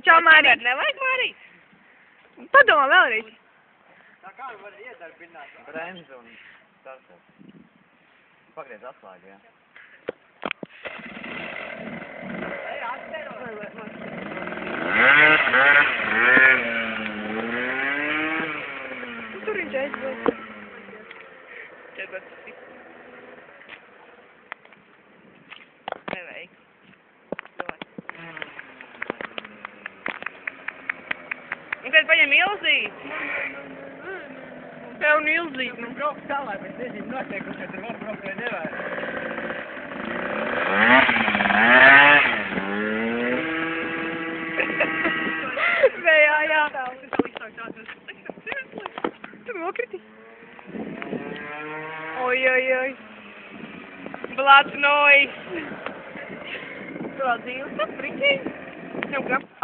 Čau, Mārija. Nevajag, Mārija? Padomā vēlreiz. Tā kā var iedarbināt? Bremzi un startēt. Pagriez atslēgu, jā. Tur viņš aizbrauc. Nevajag. Un kad paņem ilzīt? Tev un ilzīt. Nu, brauc tālāk, bet nezinu noteikumi, ka tur var braukt vai nevajag. Vējā, jā. Tu nokriti. Oj, oj, oj. Blats noise. Tur dzīves, tas friķīgi. Tev grab.